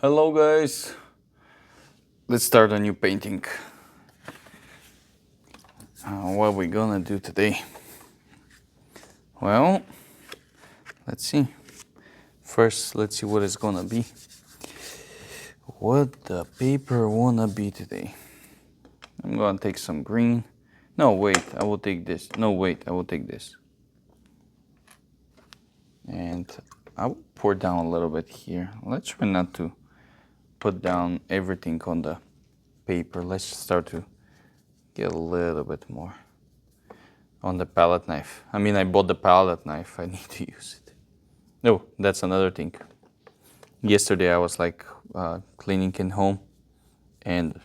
Hello guys, let's start a new painting. What are we gonna do today? Well, let's see. First, let's see what it's gonna be. What the paper wanna be today? I'm gonna take some green. No, wait, I will take this. No, wait, I will take this. And I will pour down a little bit here. Let's try not to put down everything on the paper. Let's start to get a little bit more on the palette knife. I mean, I bought the palette knife. I need to use it. No, that's another thing. Yesterday I was like cleaning in home, and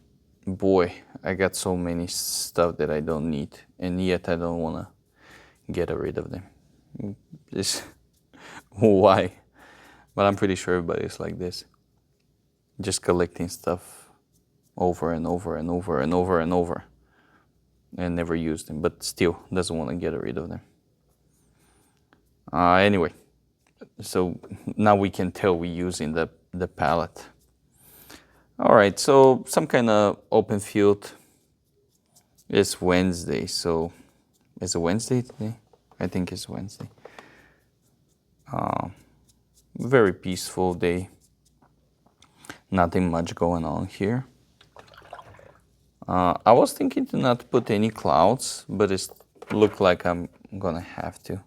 boy, I got so many stuff that I don't need, and yet I don't want to get rid of them. This, why? But I'm pretty sure everybody's like this. Just collecting stuff over and over and over and over and over, and never use them, but still doesn't want to get rid of them. Anyway, so now we can tell we're using the palette. All right, so some kind of open field. It's Wednesday, so is it Wednesday today? I think it's Wednesday. Very peaceful day. Nothing much going on here. I was thinking to not put any clouds, but it looked like I'm gonna have to.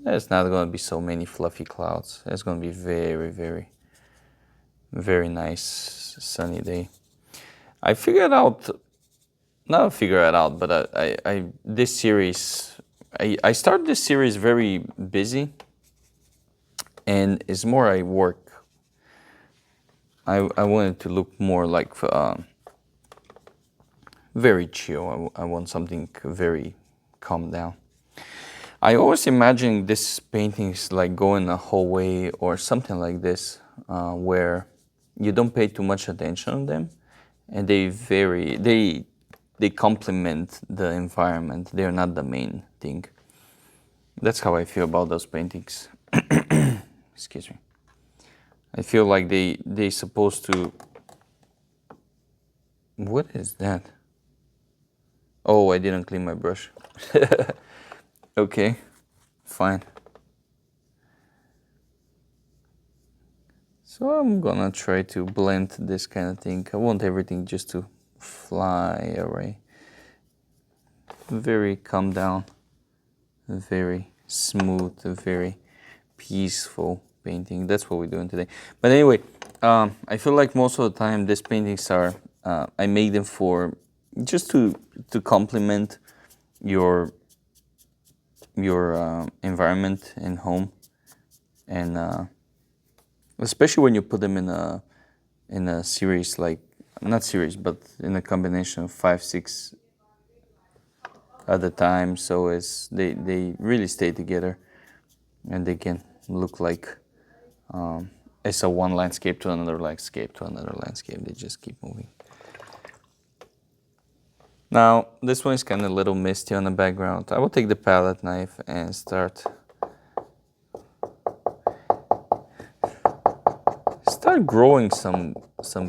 There's not gonna be so many fluffy clouds. It's gonna be very, very, very nice sunny day. I figured out, not figured it out, but I this series, I started this series very busy, and it's more I work. I wanted to look more like very chill. I want something very calm down. I always imagine this painting is like going a hallway or something like this, where you don't pay too much attention on them, and they complement the environment. They're not the main thing. That's how I feel about those paintings. Excuse me. I feel like they supposed to. What is that? Oh, I didn't clean my brush. Okay, fine. So I'm gonna try to blend this kind of thing. I want everything just to fly away. Very calm down, very smooth, very peaceful painting. That's what we're doing today. But anyway, I feel like most of the time these paintings are, I make them for just to complement your environment and home, and especially when you put them in a series, like not series, but in a combination of 5-6 at a time. So they really stay together, and they can look like it's a one landscape to another landscape to another landscape. They just keep moving. Now this one is kind of a little misty on the background. I will take the palette knife and start growing some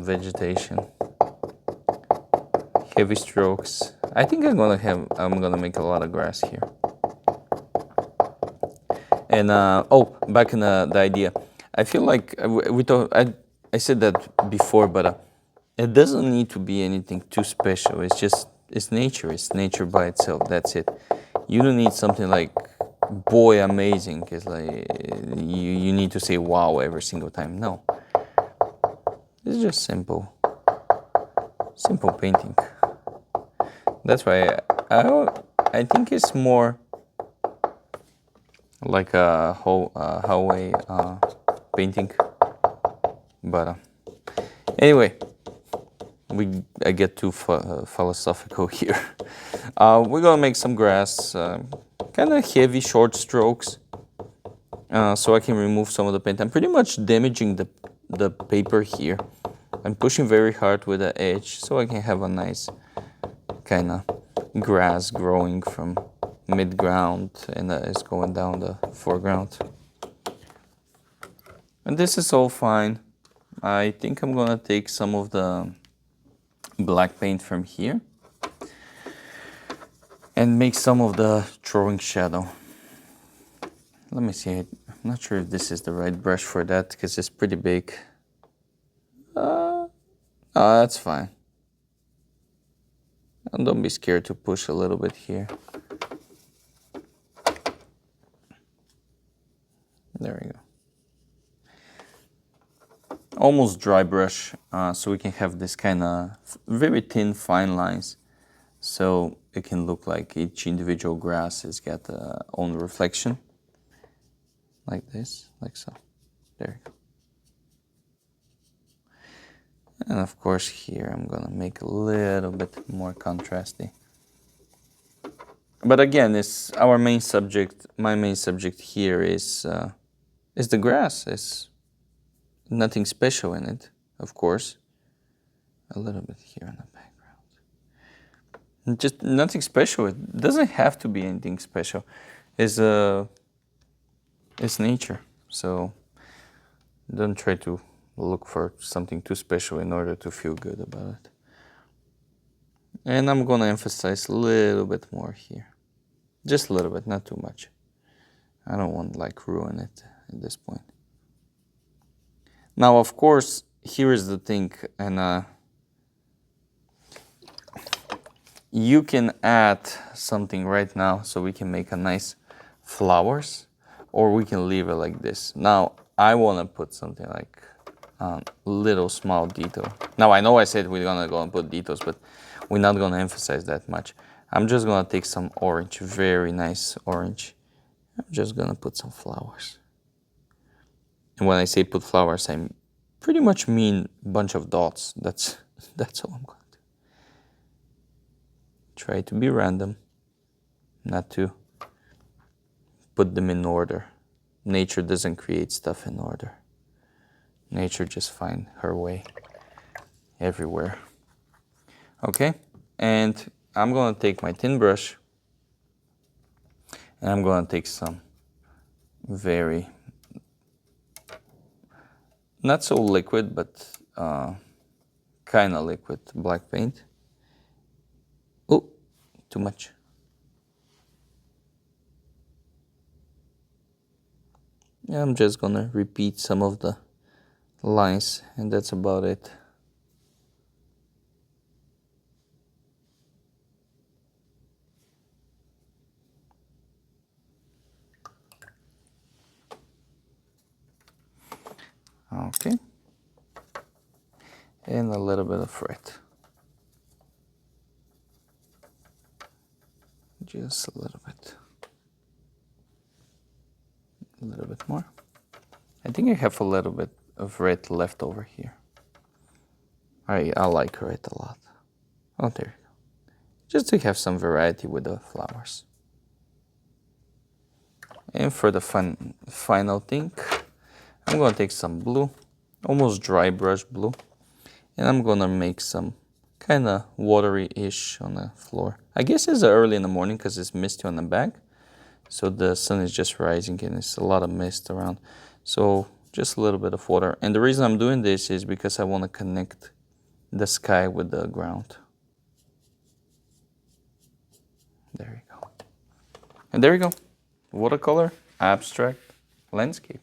vegetation. Heavy strokes. I think I'm gonna make a lot of grass here. And oh, back in the idea, I feel like I said that before, but it doesn't need to be anything too special. It's nature. It's nature by itself. That's it. You don't need something like, boy, amazing. It's like you need to say wow every single time. No. It's just simple painting. That's why I think it's more like a hallway painting. But anyway, I get too philosophical here. We're gonna make some grass, kind of heavy, short strokes, so I can remove some of the paint. I'm pretty much damaging the paper here. I'm pushing very hard with the edge so I can have a nice kind of grass growing from mid-ground, and it's going down the foreground. And this is all fine. I think I'm gonna take some of the black paint from here and make some of the drawing shadow. Let me see. I'm not sure if this is the right brush for that because it's pretty big. Oh, that's fine. And don't be scared to push a little bit here. There we go. Almost dry brush, so we can have this kind of very thin, fine lines. So it can look like each individual grass has got their own reflection. Like this, like so. There you go. And of course here I'm gonna make a little bit more contrasty. But again, it's our main subject. My main subject here is the grass. It's nothing special in it, of course. A little bit here in the background. Just nothing special. It doesn't have to be anything special. It's nature. So don't try to look for something too special in order to feel good about it. And I'm gonna emphasize a little bit more here. Just a little bit, not too much. I don't want to like ruin it at this point. Now, of course, here is the thing, and you can add something right now so we can make a nice flowers, or we can leave it like this. Now, I want to put something like little small detail. Now, I know I said we're gonna go and put details, but we're not gonna emphasize that much. I'm just gonna take some orange, very nice orange. I'm just gonna put some flowers. And when I say put flowers, I pretty much mean a bunch of dots. That's all I'm gonna do. Try to be random, not to put them in order. Nature doesn't create stuff in order. Nature just finds her way everywhere. Okay, and I'm gonna take my thin brush and I'm gonna take some very, not so liquid, but kind of liquid black paint. Oh, too much. I'm just gonna repeat some of the lines, and that's about it. Okay. And a little bit of red. Just a little bit. A little bit more. I think I have a little bit of red left over here. I like red a lot. Oh, there you go. Just to have some variety with the flowers. And for the final thing, I'm gonna take some blue, almost dry brush blue, and I'm gonna make some kind of watery-ish on the floor. I guess it's early in the morning because it's misty on the back, so the sun is just rising and it's a lot of mist around. So just a little bit of water. And the reason I'm doing this is because I want to connect the sky with the ground. There you go. And there you go. Watercolor, abstract, landscape.